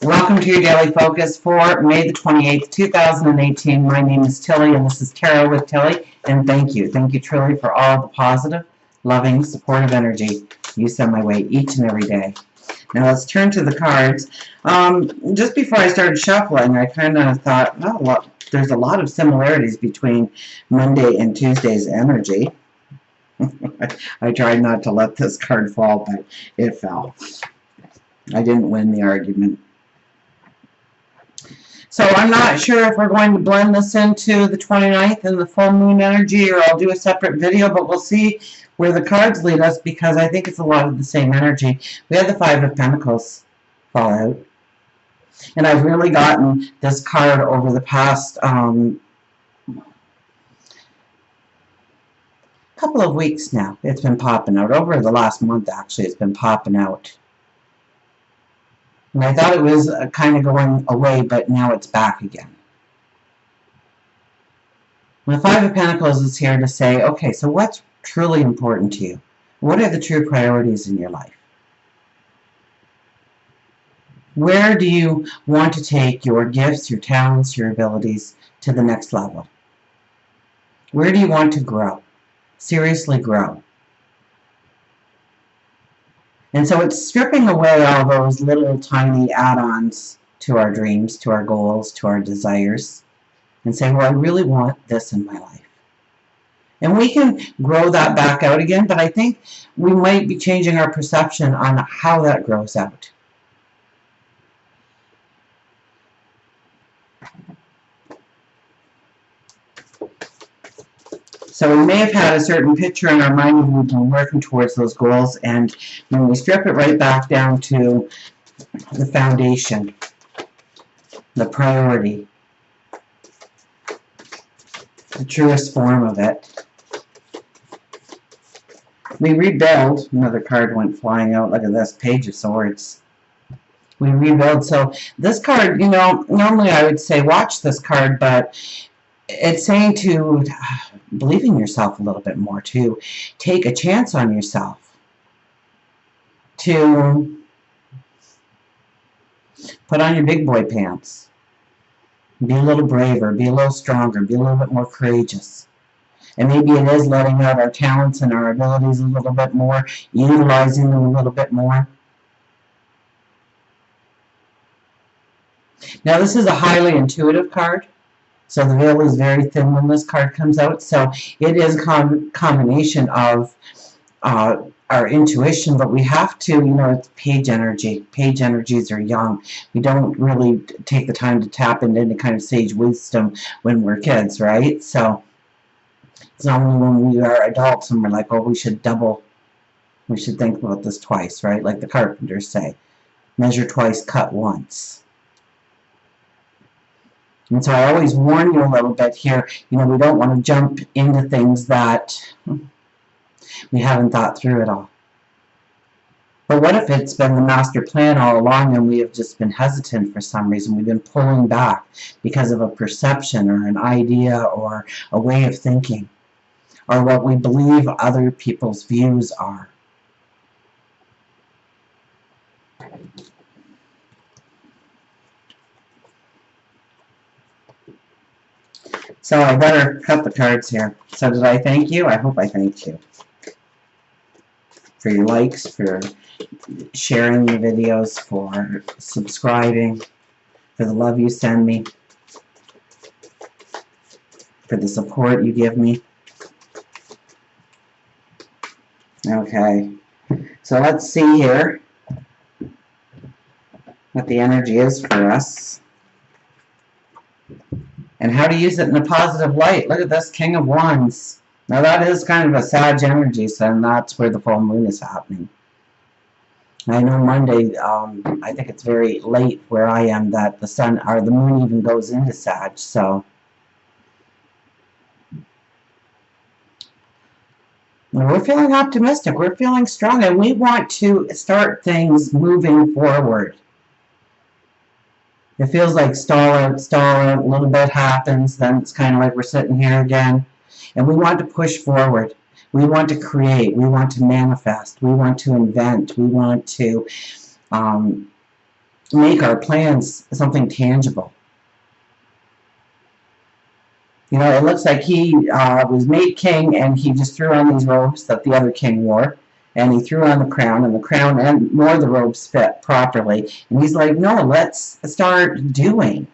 Welcome to your daily focus for May the 28th, 2018. My name is Tilly, and this is Tarot with Tilly. And thank you. Thank you truly for all the positive, loving, supportive energy you send my way each and every day. Now let's turn to the cards. Just before I started shuffling, I kind of thought, oh, well, there's a lot of similarities between Monday and Tuesday's energy. I tried not to let this card fall, but it fell. I didn't win the argument. So I'm not sure if we're going to blend this into the 29th and the full moon energy, or I'll do a separate video, but we'll see where the cards lead us, because I think it's a lot of the same energy. We had the Five of Pentacles fall out. And I've really gotten this card over the past couple of weeks now. It's been popping out. Over the last month, actually, it's been popping out. And I thought it was kind of going away, but now it's back again. The Five of Pentacles is here to say, okay, so what's truly important to you? What are the true priorities in your life? Where do you want to take your gifts, your talents, your abilities to the next level? Where do you want to grow? Seriously grow. And so it's stripping away all those little tiny add-ons to our dreams, to our goals, to our desires, and say, well, I really want this in my life. And we can grow that back out again, but I think we might be changing our perception on how that grows out. So we may have had a certain picture in our mind and we've been working towards those goals, and when we strip it right back down to the foundation, the priority, the truest form of it, we rebuild. Another card went flying out. Look at this, Page of Swords. We rebuild. So this card, you know, normally I would say watch this card, but it's saying to believe in yourself a little bit more, to take a chance on yourself, to put on your big boy pants, be a little braver, be a little stronger, be a little bit more courageous. And maybe it is letting out our talents and our abilities a little bit more, utilizing them a little bit more. Now this is a highly intuitive card. So the veil is very thin when this card comes out. So it is a combination of our intuition, but we have to, you know, it's page energy. Page energies are young. We don't really take the time to tap into any kind of sage wisdom when we're kids, right? So it's only when we are adults and we're like, oh, we should think about this twice, right? Like the carpenters say, measure twice, cut once. And so I always warn you a little bit here, you know, we don't want to jump into things that we haven't thought through at all. But what if it's been the master plan all along and we have just been hesitant for some reason? We've been pulling back because of a perception or an idea or a way of thinking, or what we believe other people's views are. So I better cut the cards here. So did I thank you? I hope I thanked you for your likes, for sharing the videos, for subscribing, for the love you send me, for the support you give me. Okay, so let's see here what the energy is for us, and how to use it in a positive light. Look at this, King of Wands. Now that is kind of a Sag energy, so that's where the full moon is happening. I know Monday, I think it's very late where I am that the sun or the moon even goes into Sag, so we're feeling optimistic, we're feeling strong, and we want to start things moving forward. It feels like stall out, a little bit happens, then it's kind of like we're sitting here again. And we want to push forward. We want to create. We want to manifest. We want to invent. We want to make our plans something tangible. You know, it looks like he was made king, and he just threw on these robes that the other king wore, and he threw on the crown, and the crown and more of the robes fit properly. And he's like, no, let's start doing.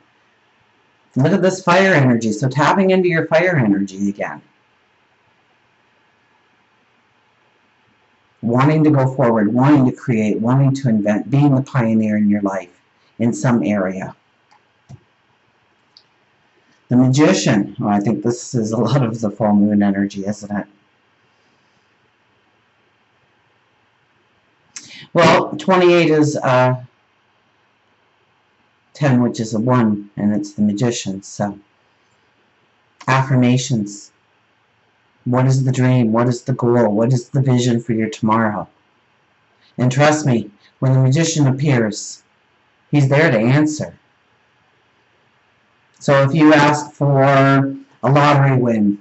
Look at this fire energy. So tapping into your fire energy again. Wanting to go forward, wanting to create, wanting to invent, being the pioneer in your life in some area. The Magician. Oh, I think this is a lot of the full moon energy, isn't it? Well, 28 is 10, which is a 1, and it's the Magician. So, affirmations. What is the dream? What is the goal? What is the vision for your tomorrow? And trust me, when the Magician appears, he's there to answer. So if you ask for a lottery win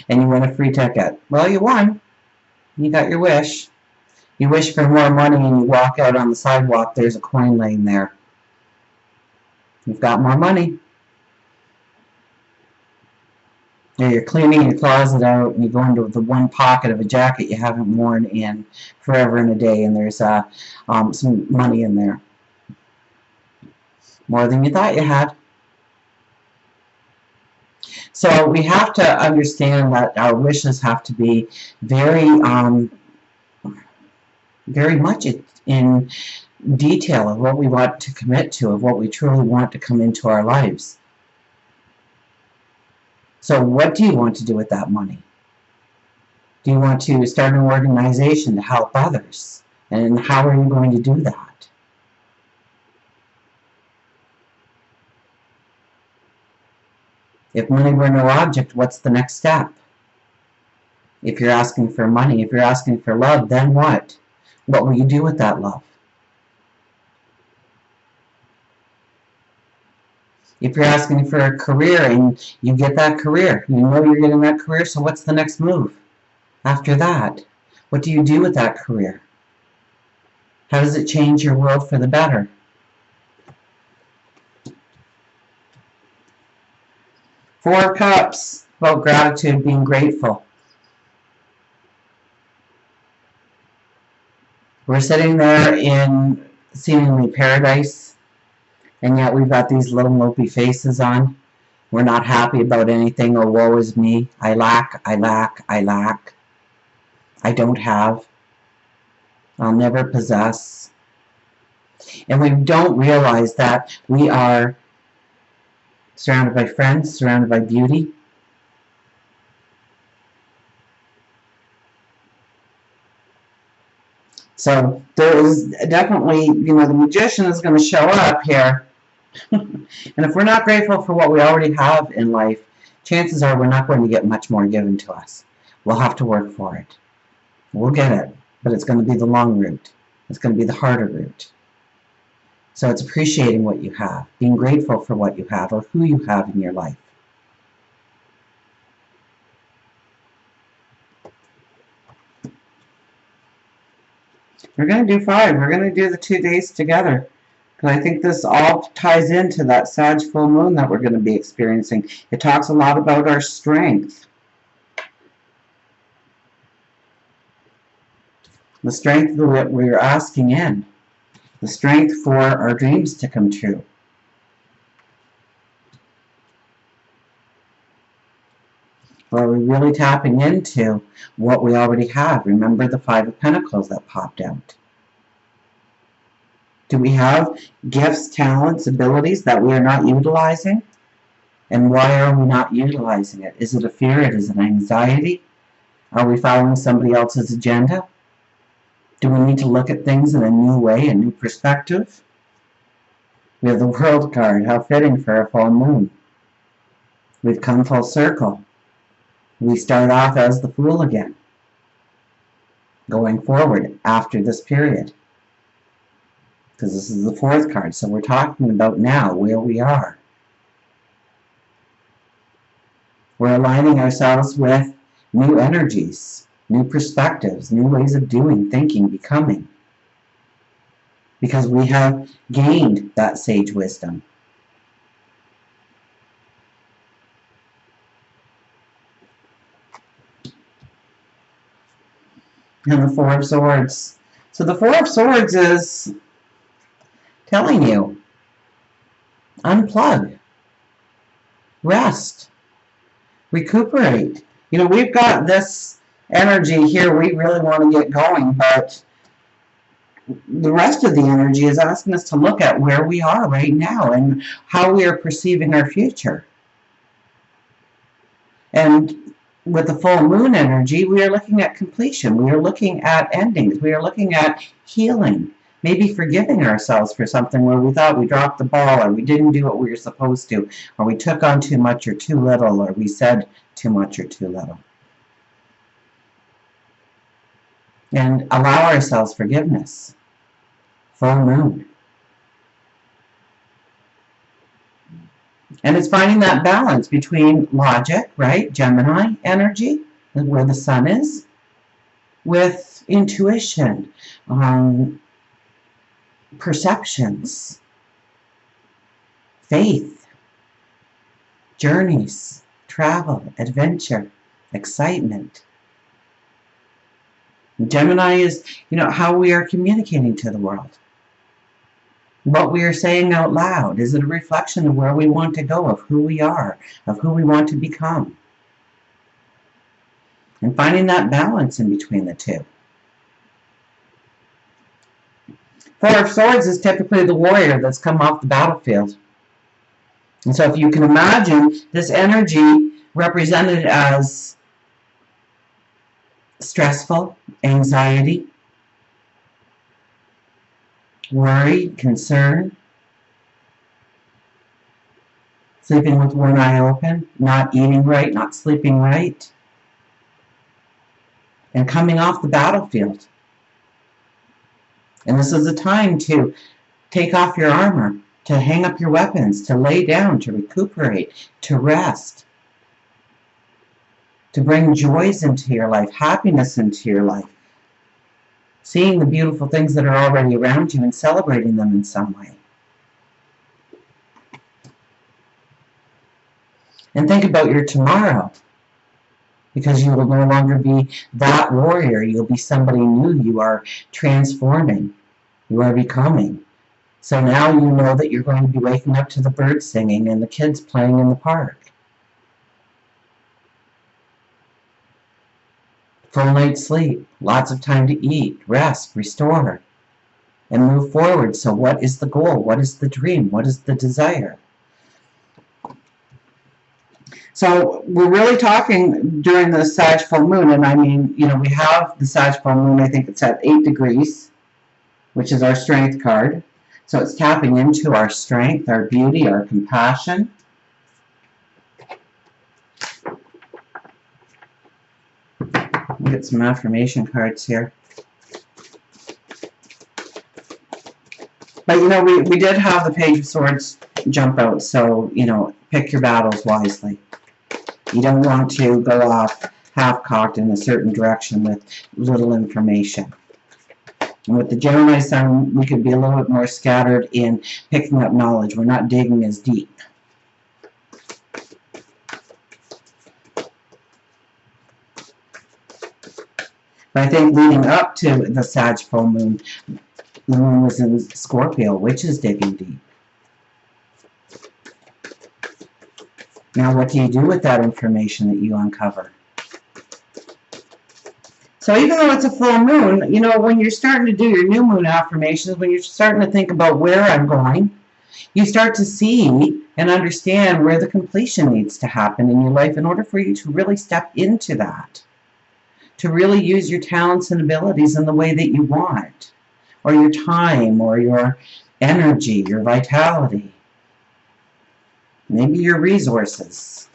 and you win a free ticket, well, you won. You got your wish. You wish for more money and you walk out on the sidewalk, there's a coin laying there. You've got more money. Or you're cleaning your closet out and you go into the one pocket of a jacket you haven't worn in forever and a day, and there's some money in there. More than you thought you had. So we have to understand that our wishes have to be very much in detail of what we want to commit to, of what we truly want to come into our lives. So what do you want to do with that money? Do you want to start an organization to help others? And how are you going to do that? If money were no object, what's the next step? If you're asking for money, if you're asking for love, then what? What will you do with that love? If you're asking for a career and you get that career, you know you're getting that career, so what's the next move after that? What do you do with that career? How does it change your world for the better? Four of Cups, about gratitude, being grateful. We're sitting there in seemingly paradise, and yet we've got these little mopey faces on. We're not happy about anything. Oh, woe is me. I lack, I lack, I lack. I don't have. I'll never possess. And we don't realize that we are surrounded by friends, surrounded by beauty. So there is definitely, the Magician is going to show up here. And if we're not grateful for what we already have in life, chances are we're not going to get much more given to us. We'll have to work for it. We'll get it, but it's going to be the long route. It's going to be the harder route. So it's appreciating what you have, being grateful for what you have or who you have in your life. We're going to do 5. We're going to do the 2 days together, because I think this all ties into that Sag full moon that we're going to be experiencing. It talks a lot about our strength. The strength that we're asking in. The strength for our dreams to come true. Are we really tapping into what we already have? Remember the 5 of Pentacles that popped out. Do we have gifts, talents, abilities that we are not utilizing? And why are we not utilizing it? Is it a fear? Is it an anxiety? Are we following somebody else's agenda? Do we need to look at things in a new way, a new perspective? We have the World card. How fitting for a full moon. We've come full circle. We start off as the Fool again, going forward after this period. Because this is the 4th card, so we're talking about now, where we are. We're aligning ourselves with new energies, new perspectives, new ways of doing, thinking, becoming because we have gained that sage wisdom. And the Four of Swords. So the Four of Swords is telling you, unplug, rest, recuperate. You know, we've got this energy here. We really want to get going, but the rest of the energy is asking us to look at where we are right now and how we are perceiving our future. And with the full moon energy, we are looking at completion. We are looking at endings. We are looking at healing. Maybe forgiving ourselves for something where we thought we dropped the ball, or we didn't do what we were supposed to, or we took on too much or too little, or we said too much or too little. And allow ourselves forgiveness. Full moon. And it's finding that balance between logic, right? Gemini energy, where the sun is, with intuition, perceptions, faith, journeys, travel, adventure, excitement. Gemini is, you know, how we are communicating to the world. What we are saying out loud. Is it a reflection of where we want to go, of who we are, of who we want to become? And finding that balance in between the two. Four of Swords is typically the warrior that's come off the battlefield. And so if you can imagine this energy represented as stressful, anxiety, worry, concern, sleeping with one eye open, not eating right, not sleeping right, and coming off the battlefield. And this is a time to take off your armor, to hang up your weapons, to lay down, to recuperate, to rest, to bring joys into your life, happiness into your life, seeing the beautiful things that are already around you and celebrating them in some way. And think about your tomorrow, because you will no longer be that warrior. You'll be somebody new. You are transforming. You are becoming. So now you know that you're going to be waking up to the birds singing and the kids playing in the park. Full night's sleep, lots of time to eat, rest, restore, and move forward. So what is the goal? What is the dream? What is the desire? So we're really talking during the Sag full moon, and I mean, you know, we have the Sag full moon, I think it's at 8 degrees, which is our strength card. So it's tapping into our strength, our beauty, our compassion. We'll get some affirmation cards here. But, you know, we did have the Page of Swords jump out, so, you know, pick your battles wisely. You don't want to go off half-cocked in a certain direction with little information. And with the Gemini Sun, we could be a little bit more scattered in picking up knowledge. We're not digging as deep. But I think leading up to the Sag full moon, the moon was in Scorpio, which is digging deep. Now what do you do with that information that you uncover? So even though it's a full moon, you know, when you're starting to do your new moon affirmations, when you're starting to think about where I'm going, you start to see and understand where the completion needs to happen in your life in order for you to really step into that. To really use your talents and abilities in the way that you want, or your time, or your energy, your vitality, maybe your resources.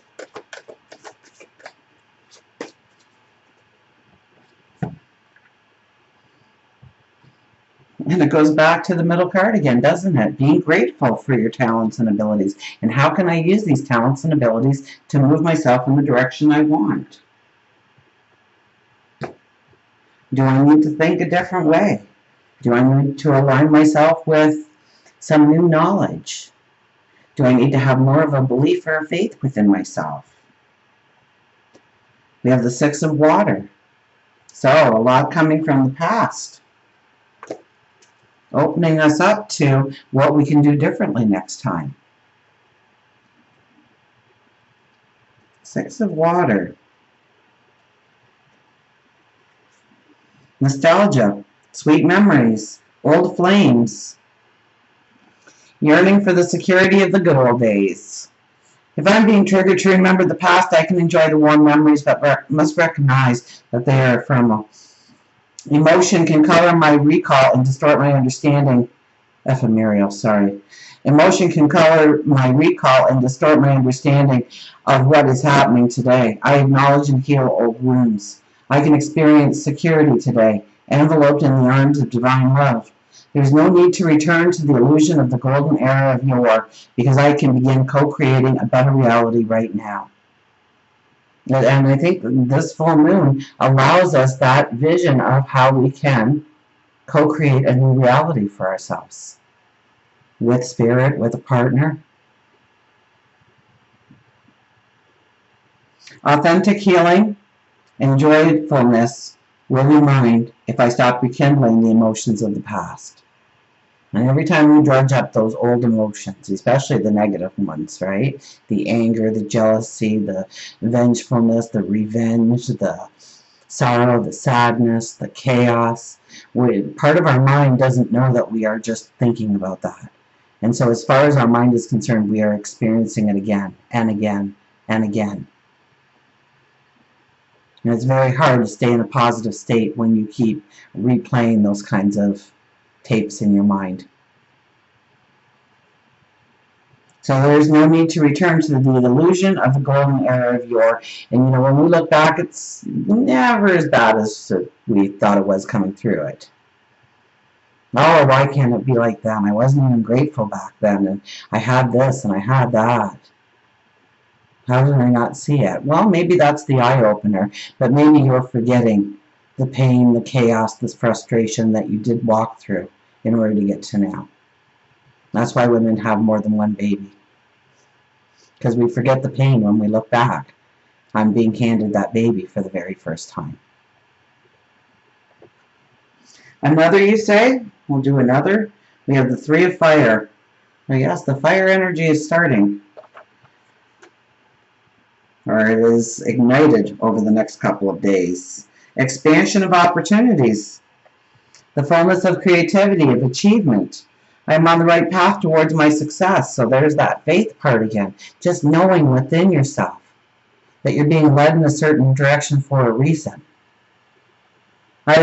And it goes back to the middle card again, doesn't it? Being grateful for your talents and abilities. And how can I use these talents and abilities to move myself in the direction I want? Do I need to think a different way? Do I need to align myself with some new knowledge? Do I need to have more of a belief or a faith within myself? We have the Six of Water. So a lot coming from the past, opening us up to what we can do differently next time. Six of Water. Nostalgia, sweet memories, old flames, yearning for the security of the good old days. If I'm being triggered to remember the past, I can enjoy the warm memories, but must recognize that they are ephemeral. Emotion can color my recall and distort my understanding. Emotion can color my recall and distort my understanding of what is happening today. I acknowledge and heal old wounds. I can experience security today, enveloped in the arms of divine love. There's no need to return to the illusion of the golden era of yore, because I can begin co-creating a better reality right now. And I think this full moon allows us that vision of how we can co-create a new reality for ourselves. With spirit, with a partner. Authentic healing and joyfulness will be mine if I stop rekindling the emotions of the past. And every time we drudge up those old emotions, especially the negative ones, right? The anger, the jealousy, the vengefulness, the revenge, the sorrow, the sadness, the chaos. Part of our mind doesn't know that we are just thinking about that. And so as far as our mind is concerned, we are experiencing it again and again and again. And it's very hard to stay in a positive state when you keep replaying those kinds of tapes in your mind. So there's no need to return to the illusion of the golden era of yore. And you know, when we look back, it's never as bad as we thought it was coming through it. Oh, why can't it be like that? I wasn't even grateful back then, and I had this and I had that. How did I not see it? Well, maybe that's the eye-opener, but maybe you're forgetting the pain, the chaos, the frustration that you did walk through in order to get to now. That's why women have more than one baby. Because we forget the pain when we look back on being handed that baby for the very first time. Another, you say? We'll do another. We have the Three of Fire. Well, yes, the fire energy is starting. Or it is ignited over the next couple of days. Expansion of opportunities. The fullness of creativity, of achievement. I am on the right path towards my success. So there's that faith part again. Just knowing within yourself that you're being led in a certain direction for a reason. I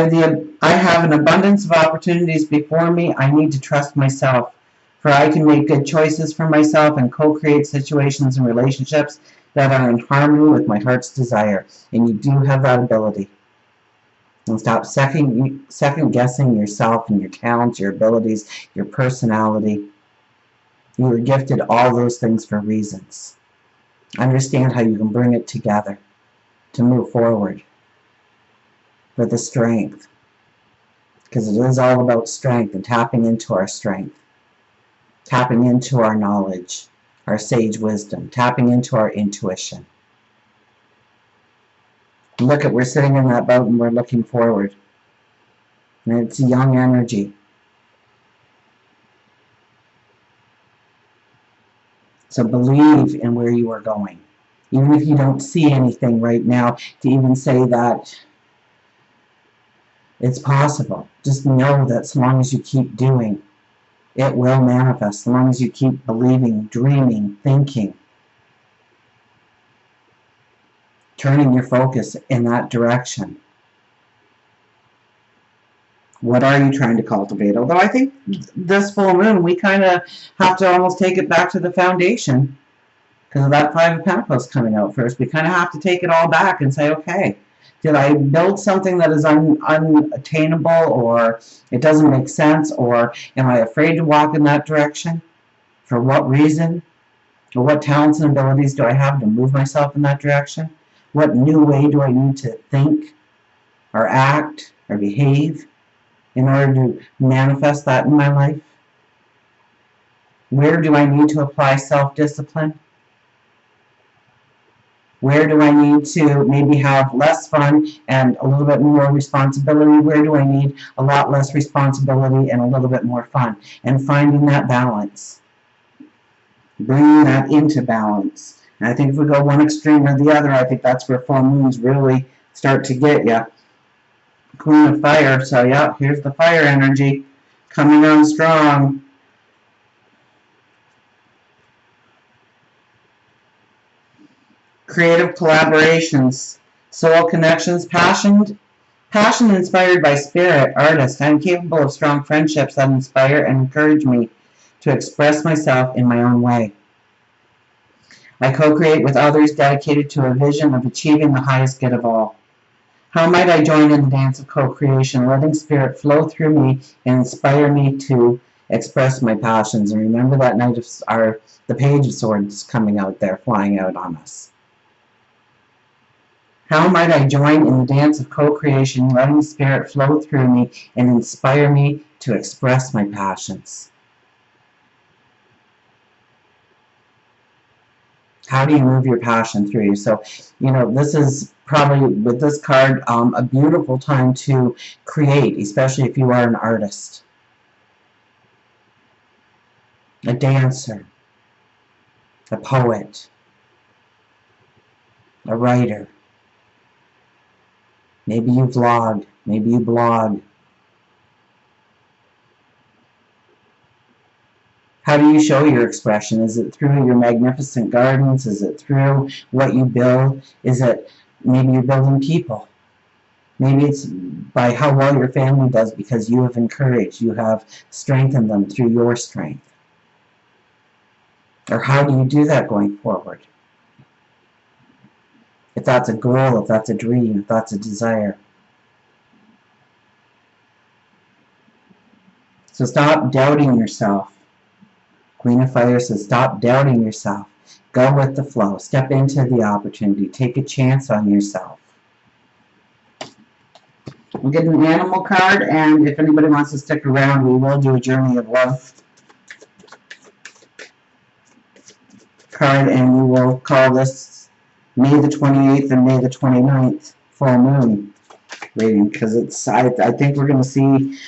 have an abundance of opportunities before me. I need to trust myself, for I can make good choices for myself and co-create situations and relationships that are in harmony with my heart's desire. And you do have that ability. And stop second guessing yourself and your talents, your abilities, your personality. You were gifted all those things for reasons. Understand how you can bring it together to move forward with the strength. Because it is all about strength and tapping into our strength. Tapping into our knowledge, our sage wisdom, tapping into our intuition. Look at, we're sitting in that boat and we're looking forward. And it's a young energy. So believe in where you are going. Even if you don't see anything right now, to even say that it's possible. Just know that so long as you keep doing, it will manifest. So long as you keep believing, dreaming, thinking. Turning your focus in that direction. What are you trying to cultivate? Although I think this full moon, we kind of have to almost take it back to the foundation. Because of that Five of Pentacles coming out first. We kind of have to take it all back and say, okay, did I build something that is unattainable, or it doesn't make sense, or am I afraid to walk in that direction? For what reason? Or what talents and abilities do I have to move myself in that direction? What new way do I need to think, or act, or behave in order to manifest that in my life? Where do I need to apply self-discipline? Where do I need to maybe have less fun and a little bit more responsibility? Where do I need a lot less responsibility and a little bit more fun? And finding that balance. Bringing that into balance. And I think if we go one extreme or the other, I think that's where full moons really start to get you. Queen of Fire, so yeah, here's the fire energy coming on strong. Creative collaborations, soul connections, passion inspired by spirit, artist. I'm capable of strong friendships that inspire and encourage me to express myself in my own way. I co-create with others dedicated to a vision of achieving the highest good of all. How might I join in the dance of co-creation, letting spirit flow through me and inspire me to express my passions? And remember that Knight of the Page of Swords coming out there, flying out on us. How might I join in the dance of co-creation, letting spirit flow through me and inspire me to express my passions? How do you move your passion through you? So, this is probably, with this card, a beautiful time to create, especially if you are an artist, a dancer, a poet, a writer. Maybe you vlog, maybe you blog. How do you show your expression? Is it through your magnificent gardens? Is it through what you build? Is it maybe you're building people? Maybe it's by how well your family does because you have encouraged, you have strengthened them through your strength. Or how do you do that going forward? If that's a goal, if that's a dream, if that's a desire. So stop doubting yourself. Queen of Fire says stop doubting yourself. Go with the flow. Step into the opportunity. Take a chance on yourself. We'll get an animal card, and if anybody wants to stick around, we will do a Journey of Love card, and we will call this May the 28th and May the 29th full moon reading, because it's I think we're going to see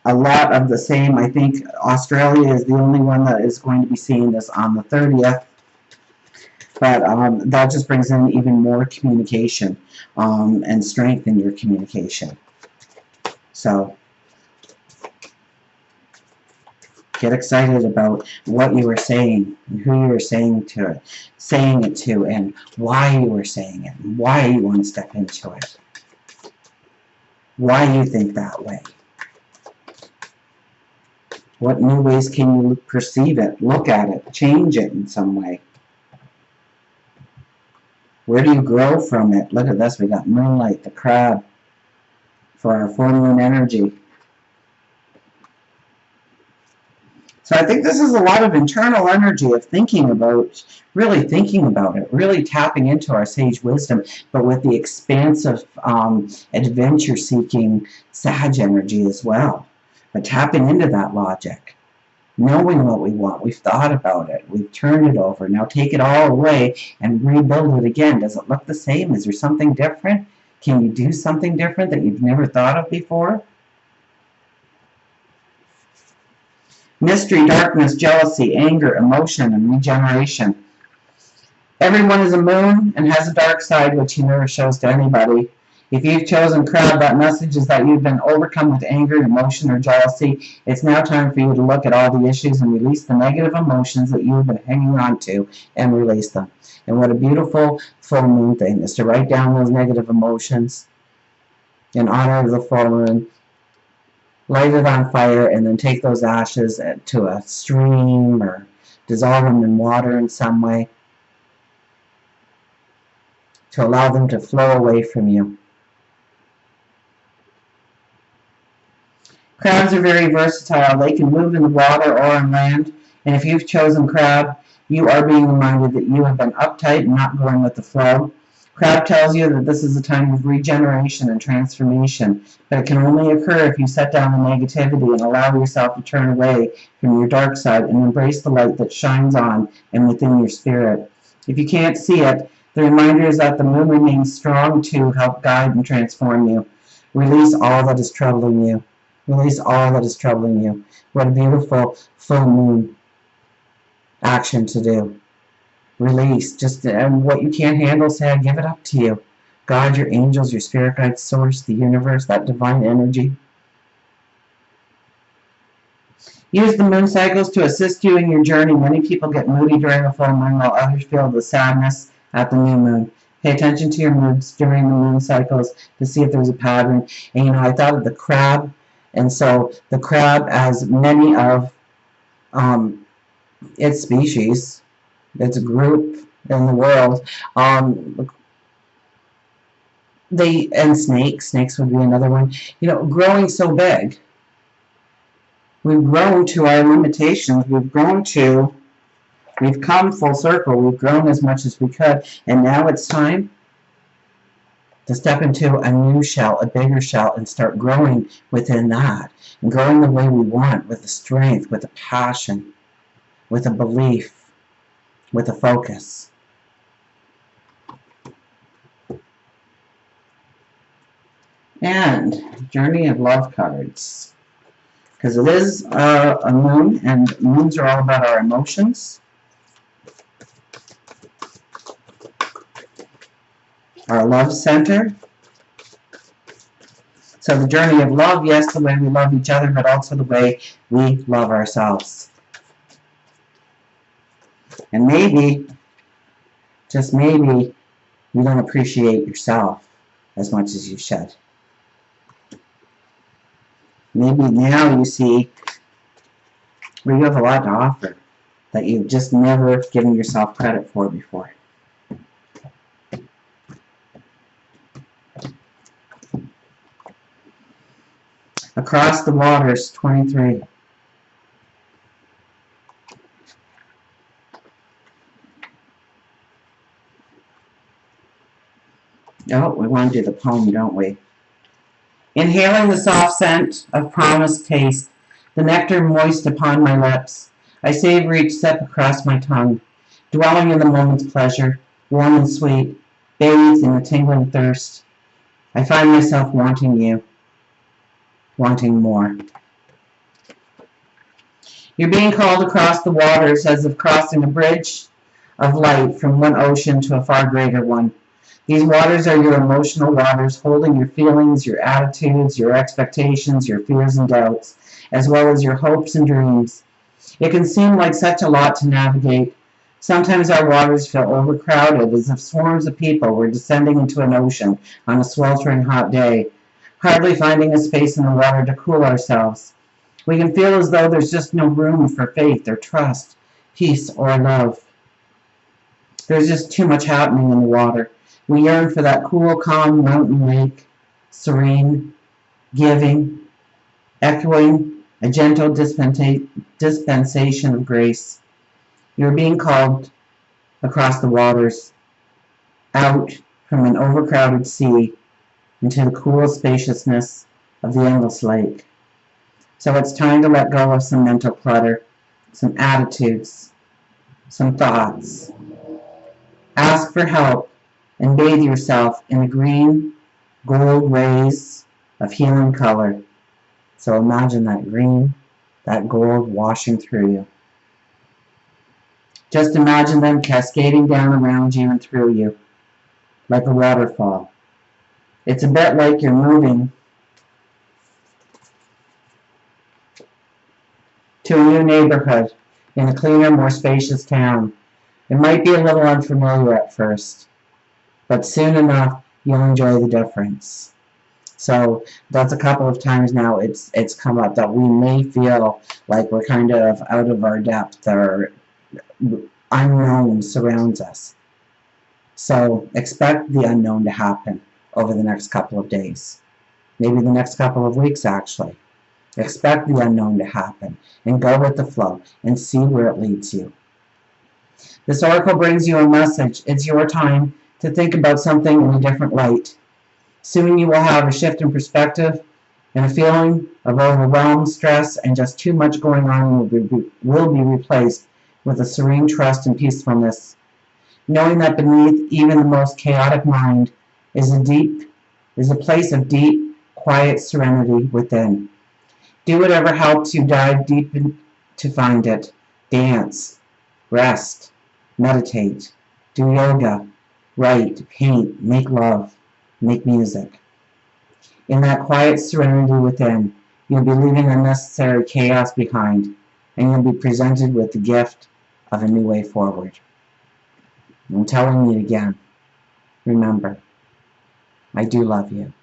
a lot of the same. I think Australia is the only one that is going to be seeing this on the 30th, but that just brings in even more communication and strength in your communication. So get excited about what you were saying, and who you were saying it to, and why you were saying it, and why you want to step into it, why you think that way. What new ways can you perceive it, look at it, change it in some way? Where do you grow from it? Look at this, we got Moonlight, the crab, for our full moon energy. So I think this is a lot of internal energy of thinking about, really thinking about it, really tapping into our sage wisdom, but with the expansive, adventure-seeking Sag energy as well. But tapping into that logic, knowing what we want, we've thought about it, we've turned it over, now take it all away and rebuild it again. Does it look the same? Is there something different? Can you do something different that you've never thought of before? Mystery, darkness, jealousy, anger, emotion, and regeneration. Everyone is a moon and has a dark side which he never shows to anybody. If you've chosen crab, that message is that you've been overcome with anger, emotion, or jealousy. It's now time for you to look at all the issues and release the negative emotions that you've been hanging on to, and release them. And what a beautiful full moon thing is to write down those negative emotions in honor of the full moon, light it on fire, and then take those ashes to a stream or dissolve them in water in some way to allow them to flow away from you. Crabs are very versatile. They can move in the water or on land. And if you've chosen crab, you are being reminded that you have been uptight and not going with the flow. Crab tells you that this is a time of regeneration and transformation, but it can only occur if you set down the negativity and allow yourself to turn away from your dark side and embrace the light that shines on and within your spirit. If you can't see it, the reminder is that the moon remains strong to help guide and transform you. Release all that is troubling you. Release all that is troubling you. What a beautiful full moon action to do. Release. Just and what you can't handle, say, I give it up to you. God, your angels, your spirit guides, source, the universe, that divine energy. Use the moon cycles to assist you in your journey. Many people get moody during the full moon, while others feel the sadness at the new moon. Pay attention to your moods during the moon cycles to see if there's a pattern. And you know, I thought of the crab, and so the crab, as many of its species, its group in the world, and snakes would be another one, you know, growing so big. We've grown to our limitations. We've come full circle. We've grown as much as we could, and now it's time to step into a new shell, a bigger shell, and start growing within that, and growing the way we want, with the strength, with the passion, with a belief, with a focus. And Journey of Love cards. Because it is a moon, and moons are all about our emotions, our love center. So the journey of love, yes, the way we love each other, but also the way we love ourselves. And maybe, just maybe, you don't appreciate yourself as much as you should. Maybe now you see where you have a lot to offer that you've just never given yourself credit for before. Across the Waters, 23. Oh, we want to do the poem, don't we? Inhaling the soft scent of promised taste, the nectar moist upon my lips, I savor each sip across my tongue, dwelling in the moment's pleasure, warm and sweet, bathed in a tingling thirst. I find myself wanting you, wanting more. You're being called across the waters as if crossing a bridge of light from one ocean to a far greater one. These waters are your emotional waters, holding your feelings, your attitudes, your expectations, your fears and doubts, as well as your hopes and dreams. It can seem like such a lot to navigate. Sometimes our waters feel overcrowded, as if swarms of people were descending into an ocean on a sweltering hot day, hardly finding a space in the water to cool ourselves. We can feel as though there's just no room for faith or trust, peace or love. There's just too much happening in the water. We yearn for that cool, calm mountain lake, serene, giving, echoing, a gentle dispensation of grace. You're being called across the waters, out from an overcrowded sea, into the cool spaciousness of the endless lake. So it's time to let go of some mental clutter, some attitudes, some thoughts. Ask for help and bathe yourself in the green, gold rays of healing color. So imagine that green, that gold washing through you. Just imagine them cascading down around you and through you, like a waterfall. It's a bit like you're moving to a new neighborhood in a cleaner, more spacious town. It might be a little unfamiliar at first, but soon enough, you'll enjoy the difference. So that's a couple of times now it's come up that we may feel like we're kind of out of our depth, or unknown surrounds us. So expect the unknown to happen over the next couple of days. Maybe the next couple of weeks, actually. Expect the unknown to happen and go with the flow and see where it leads you. This oracle brings you a message. It's your time to think about something in a different light. Soon you will have a shift in perspective, and a feeling of overwhelm, stress, and just too much going on will be replaced with a serene trust and peacefulness, knowing that beneath even the most chaotic mind is a place of deep, quiet serenity within. Do whatever helps you dive deep to find it. Dance, rest, meditate, do yoga, write, paint, make love, make music. In that quiet serenity within, you'll be leaving unnecessary chaos behind, and you'll be presented with the gift of a new way forward. I'm telling you again, remember, I do love you.